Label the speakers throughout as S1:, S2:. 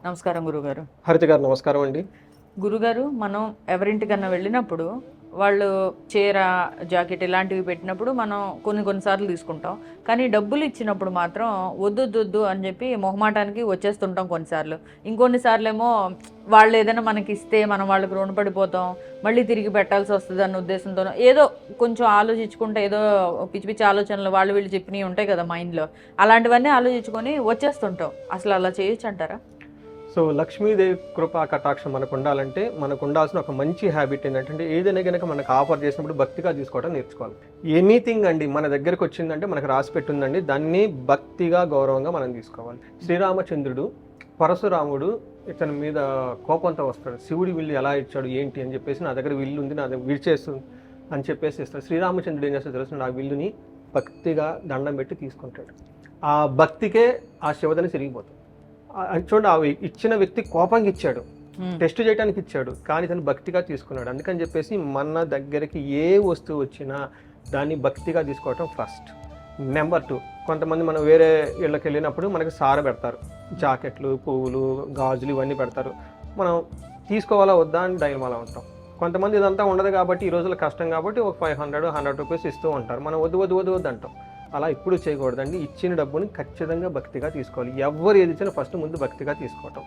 S1: నమస్కారం గురుగారు.
S2: హరిత గారు నమస్కారం అండి.
S1: గురుగారు, మనం ఎవరింటికన్నా వెళ్ళినప్పుడు వాళ్ళు చీర, జాకెట్ ఇలాంటివి పెట్టినప్పుడు మనం కొన్నిసార్లు తీసుకుంటాం. కానీ డబ్బులు ఇచ్చినప్పుడు మాత్రం వద్దొద్దొద్దు అని చెప్పి మొహమాటానికి వచ్చేస్తుంటాం కొన్నిసార్లు. ఇంకొన్నిసార్లేమో వాళ్ళు ఏదైనా మనకి ఇస్తే మనం వాళ్ళకి రుణపడిపోతాం, మళ్ళీ తిరిగి పెట్టాల్సి వస్తుంది అన్న ఉద్దేశంతోనో ఏదో కొంచెం ఆలోచించుకుంటే ఏదో పిచ్చి పిచ్చి ఆలోచనలు వాళ్ళు వీళ్ళు చెప్పినవి ఉంటాయి కదా మైండ్లో, అలాంటివన్నీ ఆలోచించుకొని వచ్చేస్తుంటాం. అసలు అలా చేయొచ్చు అంటారా?
S2: సో లక్ష్మీదేవి కృపా కటాక్షం మనకు ఉండాలంటే మనకు ఉండాల్సిన ఒక మంచి హ్యాబిట్ ఏంటంటే ఏదైనా కనుక మనకు ఆఫర్ చేసినప్పుడు భక్తిగా తీసుకోవడం నేర్చుకోవాలి. ఎనీథింగ్ అండి మన దగ్గరకు వచ్చిందంటే మనకు రాసి పెట్టుందండి, దాన్ని భక్తిగా గౌరవంగా మనం తీసుకోవాలి. శ్రీరామచంద్రుడు పరశురాముడు ఇతని మీద కోపంతో వస్తాడు. శివుడి విల్లు ఎలా ఇచ్చాడు ఏంటి అని చెప్పేసి, నా దగ్గర విల్లు ఉంది, నా దగ్గర విడిచేస్తుంది అని చెప్పేసి ఇస్తాడు. శ్రీరామచంద్రుడు ఏం చేస్తాడు తెలుసు, ఆ విల్లుని భక్తిగా దండం పెట్టి తీసుకుంటాడు. ఆ భక్తికే ఆ శివదని తిరిగిపోతాడు. చూడండి, ఆ ఇచ్చిన వ్యక్తి కోపంగా ఇచ్చాడు, టెస్ట్ చేయడానికి ఇచ్చాడు, కానీ తను భక్తిగా తీసుకున్నాడు. అందుకని చెప్పేసి మన దగ్గరికి ఏ వస్తువు వచ్చినా దాన్ని భక్తిగా తీసుకోవటం ఫస్ట్. నెంబర్ 2, కొంతమంది మనం వేరే ఇళ్ళకి వెళ్ళినప్పుడు మనకి సార పెడతారు, జాకెట్లు, పువ్వులు, గాజులు ఇవన్నీ పెడతారు. మనం తీసుకోవాలా వద్దా అని డైలమాలో ఉంటాం. కొంతమంది ఇదంతా ఉండదు కాబట్టి, ఈ రోజుల్లో కష్టం కాబట్టి ఒక 500-100 రూపీస్ ఇస్తూ ఉంటారు. మనం వద్దు వద్దు వద్దు వద్దు అంటాం. అలా ఇప్పుడు చేయకూడదండి. ఇచ్చిన డబ్బుని ఖచ్చితంగా భక్తిగా తీసుకోవాలి. ఎవరు ఏది ఇచ్చినా ఫస్ట్ ముందు భక్తిగా తీసుకోవటం.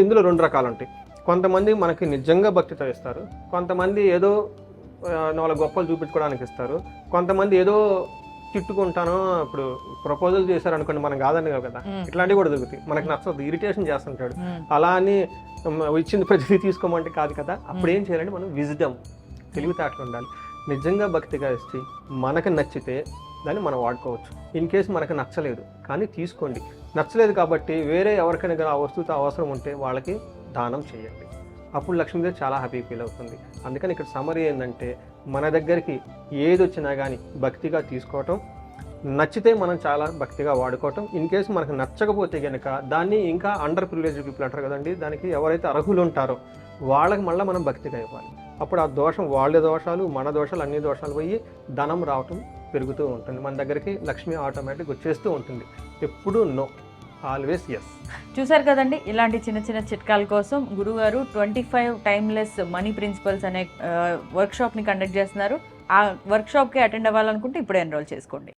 S2: ఇందులో 2 రకాలు ఉంటాయి. కొంతమంది మనకి నిజంగా భక్తితో ఇస్తారు, కొంతమంది ఏదో 4 గొప్పలు చూపించుకోవడానికి ఇస్తారు, కొంతమంది ఏదో తిట్టుకుంటాను. ఇప్పుడు ప్రపోజల్ చేశారు అనుకోండి, మనం కాదని కదా, ఇట్లాంటివి కూడా దొరుకుతాయి. మనకు నచ్చదు, ఇరిటేషన్ చేస్తుంటాడు. అలా అని ఇచ్చింది ప్రతిదీ తీసుకోమంటే కాదు కదా. అప్పుడు ఏం చేయాలంటే మనం విజిడమ్, తెలివితేటలు ఉండాలి. నిజంగా భక్తిగా ఇచ్చి మనకు నచ్చితే దాన్ని మనం వాడుకోవచ్చు. ఇన్ కేసు మనకు నచ్చలేదు కానీ తీసుకోండి. నచ్చలేదు కాబట్టి వేరే ఎవరికైనా ఆ వస్తువుతో అవసరం ఉంటే వాళ్ళకి దానం చేయండి. అప్పుడు లక్ష్మీదేవి చాలా హ్యాపీ ఫీల్ అవుతుంది. అందుకని ఇక్కడ సమరీ ఏంటంటే, మన దగ్గరికి ఏది వచ్చినా కానీ భక్తిగా తీసుకోవటం, నచ్చితే మనం చాలా భక్తిగా వాడుకోవటం. ఇన్ కేసు మనకు నచ్చకపోతే కనుక దాన్ని ఇంకా అండర్ ప్రివిలేజ్డ్ పీపుల్ అంటారు కదండి, దానికి ఎవరైతే అర్హులు ఉంటారో వాళ్ళకి మళ్ళీ మనం భక్తిగా ఇవ్వాలి. అప్పుడు ఆ దోషం, వాళ్ళ దోషాలు మన దోషాలు అన్ని దోషాలు పోయి ధనం రావటం పెరుగుతూ ఉంటుంది. మన దగ్గరికి లక్ష్మి ఆటోమేటిక్ వచ్చేస్తూ ఉంటుంది. ఎప్పుడు నో, ఆల్వేస్ ఎస్.
S1: చూసారు కదండి, ఇలాంటి చిన్న చిన్న చిట్కాల కోసం గురుగారు 25 టైమ్లెస్ మనీ ప్రిన్సిపల్స్ అనే వర్క్షాప్ని కండక్ట్ చేస్తున్నారు. ఆ వర్క్షాప్కి అటెండ్ అవ్వాలనుకుంటే ఇప్పుడే ఎన్రోల్ చేసుకోండి.